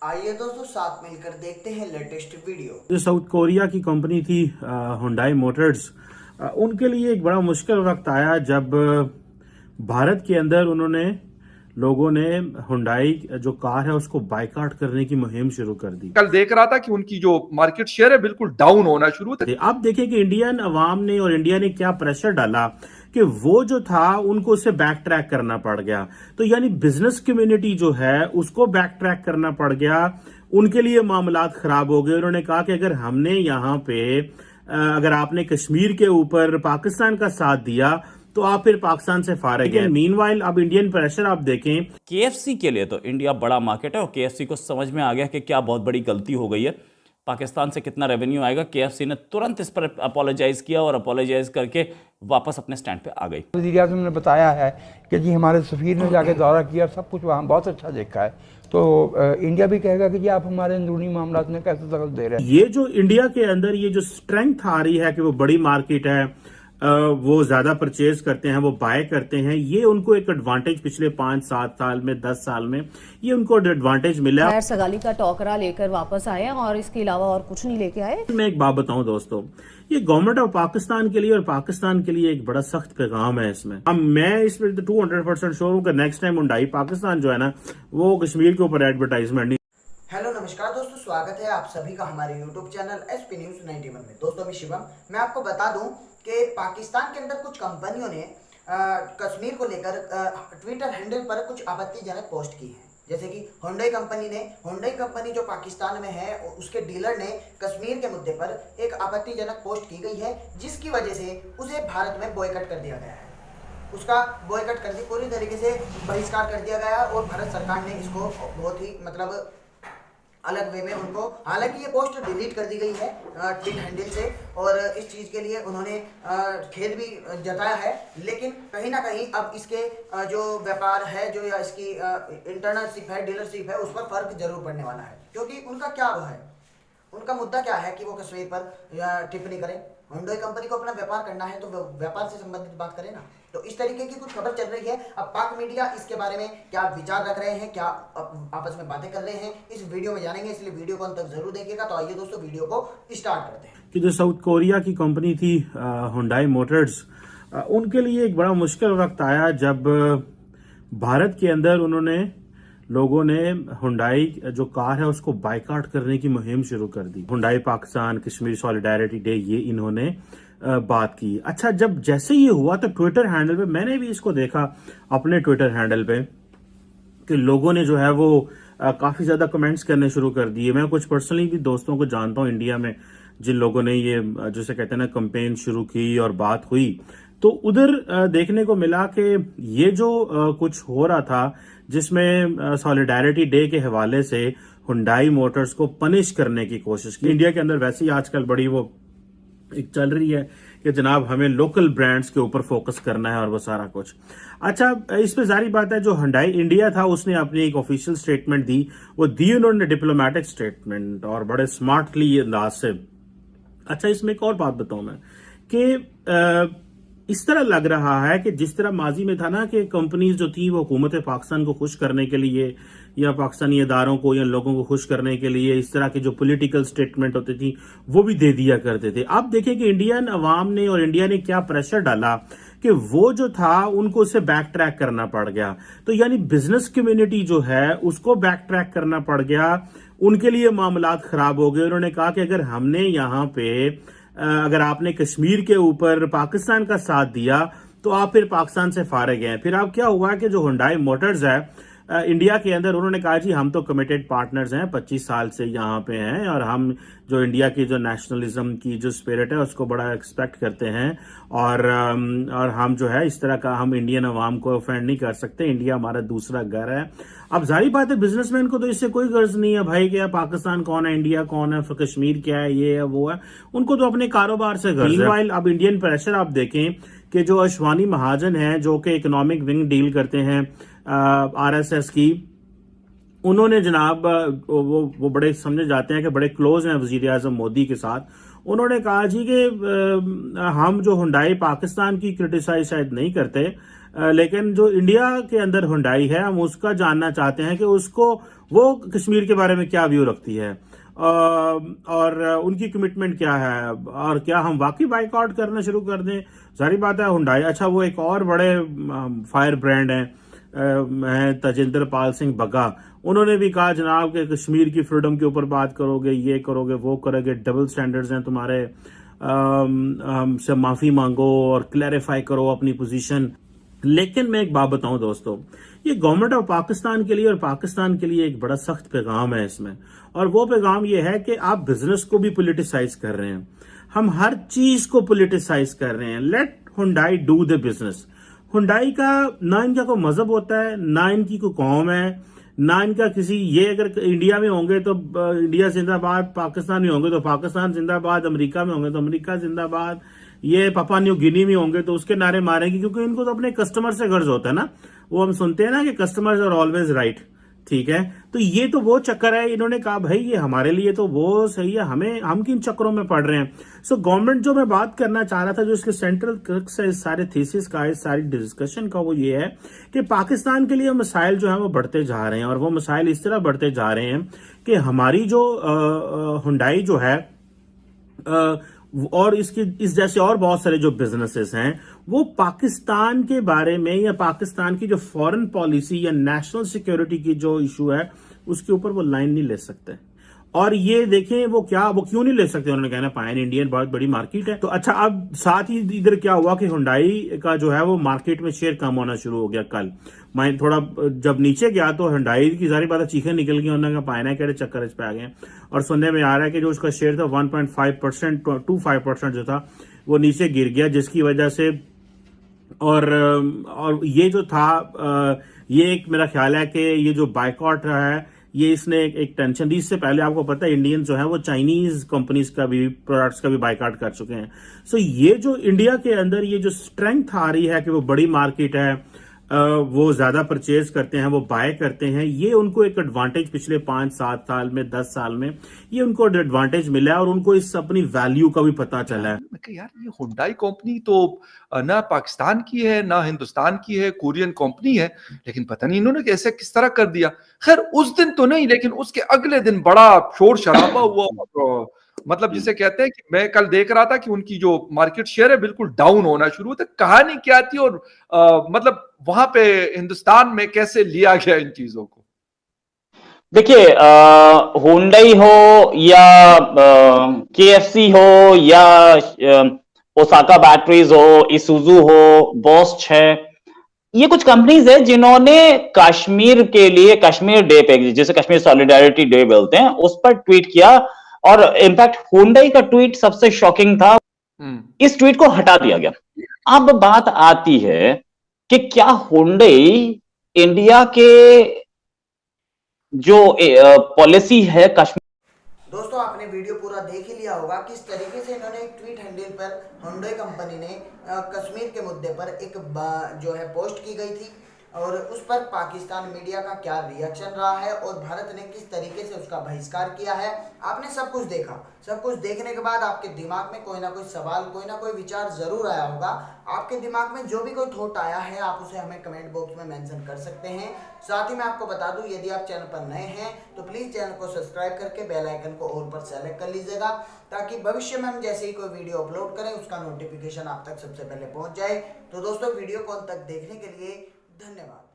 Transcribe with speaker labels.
Speaker 1: आइए दोस्तों साथ मिलकर देखते हैं लेटेस्ट वीडियो।
Speaker 2: जो साउथ कोरिया की कंपनी थी हुंडई मोटर्स, उनके लिए एक बड़ा मुश्किल वक्त आया जब भारत के अंदर लोगों ने हुंडई जो कार है उसको बायकॉट करने की मुहिम शुरू कर दी।
Speaker 3: कल देख रहा था कि उनकी जो मार्केट शेयर है बिल्कुल डाउन होना शुरू था।
Speaker 2: अब देखें कि इंडियन अवाम ने और इंडिया ने क्या प्रेशर डाला कि वो जो था उनको उससे बैक ट्रैक करना पड़ गया। तो यानी बिजनेस कम्युनिटी जो है उसको बैक ट्रैक करना पड़ गया, उनके लिए मामलात खराब हो गए। उन्होंने कहा कि अगर हमने यहाँ पे अगर आपने कश्मीर के ऊपर पाकिस्तान का साथ दिया तो आप फिर पाकिस्तान से फारिग हैं। मीनवाइल अब इंडियन प्रेशर आप देखें।
Speaker 4: केएफसी के लिए तो इंडिया बड़ा मार्केट है और केएफसी को समझ में आ गया कि क्या बहुत बड़ी गलती हो गई है, पाकिस्तान से कितना रेवेन्यू आएगा। केएफसी ने तुरंत इस पर अपोलोजाइज किया और अपोलोजाइज करके वापस अपने स्टैंड पे आ गई।
Speaker 5: वज़ीर आज़म ने बताया है कि जी हमारे सफ़ीर ने जाके दौरा किया, सब कुछ वहाँ बहुत अच्छा देखा है। तो इंडिया भी कहेगा कि जी आप हमारे अंदरूनी मामलात में कैसे दखल दे रहे हैं।
Speaker 2: ये जो इंडिया के अंदर ये जो स्ट्रेंथ आ रही है कि वो बड़ी मार्केट है, वो ज्यादा परचेज करते हैं, वो बाय करते हैं, ये उनको एक एडवांटेज पिछले 5-7 साल में 10 साल में ये उनको एडवांटेज मिला।
Speaker 6: खैर सगाली का टोकरा लेकर वापस आए और इसके अलावा और कुछ नहीं लेके आए।
Speaker 2: मैं एक बात बताऊं दोस्तों, ये गवर्नमेंट ऑफ पाकिस्तान के लिए और पाकिस्तान के लिए एक बड़ा सख्त पैगाम है इसमें। अब मैं इसमें 200% श्योर हूं कि नेक्स्ट टाइम हुंडई पाकिस्तान जो है ना वो कश्मीर के ऊपर एडवर्टाइजमेंट नहीं।
Speaker 1: हेलो नमस्कार दोस्तों, स्वागत है आप सभी का हमारे यूट्यूब चैनल एसपी न्यूज 91 में। दोस्तों मैं शिवम, मैं आपको बता दूं कि पाकिस्तान के अंदर कुछ कंपनियों ने कश्मीर को लेकर ट्विटर हैंडल पर कुछ आपत्तिजनक पोस्ट की है। जैसे कि हुंडई कंपनी जो पाकिस्तान में है उसके डीलर ने कश्मीर के मुद्दे पर एक आपत्तिजनक पोस्ट की गई है, जिसकी वजह से उसे भारत में बॉयकॉट कर दिया गया है। उसका बॉयकॉट कर दी, पूरी तरीके से बहिष्कार कर दिया गया और भारत सरकार ने इसको बहुत ही अलग वे में उनको, हालांकि ये पोस्ट डिलीट कर दी गई है ट्वीट हैंडल से और इस चीज़ के लिए उन्होंने खेद भी जताया है। लेकिन कहीं ना कहीं अब इसके जो व्यापार है जो या इसकी इंटर्नशिप है, डीलरशिप है, उस पर फर्क जरूर पड़ने वाला है। क्योंकि उनका क्या वो है, उनका मुद्दा क्या है कि वो कश्मीर पर टिप्पणी करें। हुंडई कंपनी को अपना व्यापार करना है तो व्यापार से संबंधित बात करें ना। तो इस तरीके की कुछ खबर चल रही है। अब पाक मीडिया इसके बारे में क्या विचार रख रहे हैं, क्या आपस में बातें कर रहे हैं, इस वीडियो में जानेंगे, इसलिए वीडियो को अंत तक जरूर देखिएगा। तो आइए दोस्तों वीडियो को स्टार्ट करते हैं।
Speaker 2: कि जो साउथ कोरिया की कंपनी थी हुंडई मोटर्स, उनके लिए एक बड़ा मुश्किल वक्त आया जब भारत के अंदर लोगों ने हुंडई जो कार है उसको बायकॉट करने की मुहिम शुरू कर दी। Hyundai Pakistan Kashmir solidarity day ये इन्होंने बात की। अच्छा, जब जैसे ये हुआ तो ट्विटर हैंडल पे मैंने भी इसको देखा अपने ट्विटर हैंडल पे कि लोगों ने जो है वो काफी ज्यादा कमेंट्स करने शुरू कर दिए। मैं कुछ पर्सनली भी दोस्तों को जानता हूं इंडिया में जिन लोगों ने ये जैसे कहते हैं ना कैंपेन शुरू की और बात हुई, तो उधर देखने को मिला कि ये जो कुछ हो रहा था जिसमें सॉलिडारिटी डे के हवाले से हुंडई मोटर्स को पनिश करने की कोशिश की। इंडिया के अंदर वैसे ही आजकल बड़ी वो एक चल रही है कि जनाब हमें लोकल ब्रांड्स के ऊपर फोकस करना है और वो सारा कुछ। अच्छा, इसमें जारी बात है जो हुंडई इंडिया था उसने अपनी एक ऑफिशियल स्टेटमेंट दी, वो दी उन्होंने डिप्लोमेटिक स्टेटमेंट और बड़े स्मार्टली अंदाज से। अच्छा, इसमें एक और बात बताऊं मैं कि इस तरह लग रहा है कि जिस तरह माजी में था ना कि कंपनीज जो थी वो हुकूमत पाकिस्तान को खुश करने के लिए या पाकिस्तानी इदारों को या लोगों को खुश करने के लिए इस तरह की जो पॉलिटिकल स्टेटमेंट होती थी वो भी दे दिया करते थे। अब देखें कि इंडियन अवाम ने और इंडिया ने क्या प्रेशर डाला कि वो जो था उनको उससे बैक ट्रैक करना पड़ गया। तो यानी बिजनेस कम्युनिटी जो है उसको बैक ट्रैक करना पड़ गया, उनके लिए मामलात खराब हो गए। उन्होंने कहा कि अगर हमने यहाँ पे अगर आपने कश्मीर के ऊपर पाकिस्तान का साथ दिया तो आप फिर पाकिस्तान से फारिग हैं। फिर अब क्या हुआ कि जो हुंडई मोटर्स है इंडिया के अंदर, उन्होंने कहा जी हम तो कमिटेड पार्टनर्स हैं, 25 साल से यहाँ पे हैं और हम जो इंडिया की जो नेशनलिज्म की जो स्पिरिट है उसको बड़ा एक्सपेक्ट करते हैं और हम जो है इस तरह का हम इंडियन अवाम को ऑफेंड नहीं कर सकते, इंडिया हमारा दूसरा घर है। अब जारी बात है बिजनेसमैन को तो इससे कोई गर्ज नहीं है भाई कि पाकिस्तान कौन है, इंडिया कौन है, कश्मीर क्या है, ये है वो है, उनको तो अपने कारोबार से गर्ज है। मीनवाइल अब इंडियन प्रेशर आप देखें कि जो अश्वानी महाजन है जो कि इकोनॉमिक विंग डील करते हैं आरएसएस की, उन्होंने जनाब वो बड़े समझे जाते हैं कि बड़े क्लोज हैं वजीर आजम मोदी के साथ। उन्होंने कहा जी कि हम जो हुंडई पाकिस्तान की क्रिटिसाइज शायद नहीं करते, लेकिन जो इंडिया के अंदर हुंडई है, हम उसका जानना चाहते हैं कि उसको वो कश्मीर के बारे में क्या व्यू रखती है और उनकी कमिटमेंट क्या है, और क्या हम वाकई बाइकआउट करना शुरू कर दें। सारी बात है हुंडई, अच्छा वो एक और बड़े फायर ब्रांड हैं तजिंदर पाल सिंह बग्गा, उन्होंने भी कहा जनाब कि कश्मीर की फ्रीडम के ऊपर बात करोगे, ये करोगे, वो करोगे, डबल स्टैंडर्ड्स हैं तुम्हारे, हमसे माफी मांगो और क्लैरिफाई करो अपनी पोजीशन। लेकिन मैं एक बात बताऊं दोस्तों, ये गवर्नमेंट ऑफ पाकिस्तान के लिए और पाकिस्तान के लिए एक बड़ा सख्त पैगाम है इसमें, और वो पैगाम ये है कि आप बिजनेस को भी पॉलिटिसाइज कर रहे हैं, हम हर चीज को पॉलिटिसाइज कर रहे हैं। Let Hyundai do the business. Hyundai का ना इनका कोई मजहब होता है, ना इनकी कोई कौम है, ना इनका किसी, ये अगर इंडिया में होंगे तो इंडिया जिंदाबाद, पाकिस्तान में होंगे तो पाकिस्तान जिंदाबाद, अमेरिका में होंगे तो अमेरिका जिंदाबाद, ये पापा न्यू गिनी में होंगे तो उसके नारे मारेंगे, क्योंकि इनको तो अपने कस्टमर से गर्ज होता है ना। वो हम सुनते हैं ना कि कस्टमर्स आर ऑलवेज राइट, ठीक है। तो ये तो वो चक्कर है, इन्होंने कहा भाई ये हमारे लिए तो वो सही है, हम किन चक्करों में पड़ रहे हैं। सो गवर्नमेंट, जो मैं बात करना चाह रहा था, जो इसके सेंट्रल क्रक्स है इस सारे थीसिस का, इस सारी डिस्कशन का, वो ये है कि पाकिस्तान के लिए मसाइल जो है वो बढ़ते जा रहे हैं, और वो मसाइल इस तरह बढ़ते जा रहे हैं कि हमारी जो हुंडई जो है और इस जैसे और बहुत सारे जो बिजनेसेस हैं, वो पाकिस्तान के बारे में या पाकिस्तान की जो फॉरेन पॉलिसी या नेशनल सिक्योरिटी की जो इशू है उसके ऊपर वो लाइन नहीं ले सकते। और ये देखें वो क्यों नहीं ले सकते, उन्होंने कहना पैन इंडियन बहुत बड़ी मार्केट है। तो अच्छा, अब साथ ही इधर क्या हुआ कि हुंडई का जो है वो मार्केट में शेयर कम होना शुरू हो गया। कल मैं थोड़ा जब नीचे गया तो हुंडई की सारी बातें चीखें निकल गई, उन्होंने कहा पायना के चक्कर इस पे आ गए, और सुनने में आ रहा है कि जो उसका शेयर था 1.5% जो था वो नीचे गिर गया, जिसकी वजह से और ये जो था ये एक मेरा ख्याल है कि ये जो बाइकआउट रहा है ये इसने एक टेंशन दी। इससे पहले आपको पता है इंडियन जो है वो चाइनीज कंपनीज का भी प्रोडक्ट्स का भी बाइकआउट कर चुके हैं। सो ये जो इंडिया के अंदर ये जो स्ट्रेंथ आ रही है कि वो बड़ी मार्केट है, वो ज्यादा परचेज करते हैं, वो बाय करते हैं, ये उनको एक एडवांटेज पिछले 5-7 साल में, 10 साल में ये उनको एडवांटेज मिला है, और उनको इस अपनी वैल्यू का भी पता चला है।
Speaker 3: मैं कहा यार ये हुंडई कंपनी तो ना पाकिस्तान की है ना हिंदुस्तान की है, कोरियन कंपनी है, लेकिन पता नहीं इन्होंने कैसे किस तरह कर दिया। खैर उस दिन तो नहीं, लेकिन उसके अगले दिन बड़ा शोर शराबा हुआ। मतलब जिसे कहते हैं कि मैं कल देख रहा था कि उनकी जो मार्केट शेयर है बिल्कुल डाउन होना शुरू होता। कहानी क्या थी और मतलब वहां पे हिंदुस्तान में कैसे लिया गया इन चीजों को?
Speaker 4: देखिए, हुंडई हो या केएफसी हो या ओसाका बैटरीज हो, इसूजू हो, बॉस्च है, ये कुछ कंपनीज है जिन्होंने कश्मीर के लिए कश्मीर डे पे, जिसे कश्मीर सॉलिडारिटी डे बोलते हैं, उस पर ट्वीट किया, और इनफैक्ट हुंडई का ट्वीट सबसे शॉकिंग था। इस ट्वीट को हटा दिया गया। अब बात आती है कि क्या हुंडई इंडिया के जो पॉलिसी है कश्मीर।
Speaker 1: दोस्तों आपने वीडियो पूरा देख ही लिया होगा किस तरीके से इन्होंने एक ट्वीट हैंडल पर हुंडई कंपनी ने कश्मीर के मुद्दे पर एक जो है पोस्ट की गई थी, और उस पर पाकिस्तान मीडिया का क्या रिएक्शन रहा है और भारत ने किस तरीके से उसका बहिष्कार किया है। आपने सब कुछ देखा। सब कुछ देखने के बाद आपके दिमाग में कोई ना कोई सवाल, कोई ना कोई विचार जरूर आया होगा। आपके दिमाग में जो भी कोई थॉट आया है आप उसे हमें कमेंट बॉक्स में मेंशन कर सकते हैं। साथ ही मैं आपको बता दूं, यदि आप चैनल पर नए हैं तो प्लीज चैनल को सब्सक्राइब करके बेल आइकन को ऑल पर सेलेक्ट कर लीजिएगा, ताकि भविष्य में हम जैसे ही कोई वीडियो अपलोड करें उसका नोटिफिकेशन आप तक सबसे पहले पहुंच जाए। तो दोस्तों वीडियो को अंत तक देखने के लिए धन्यवाद।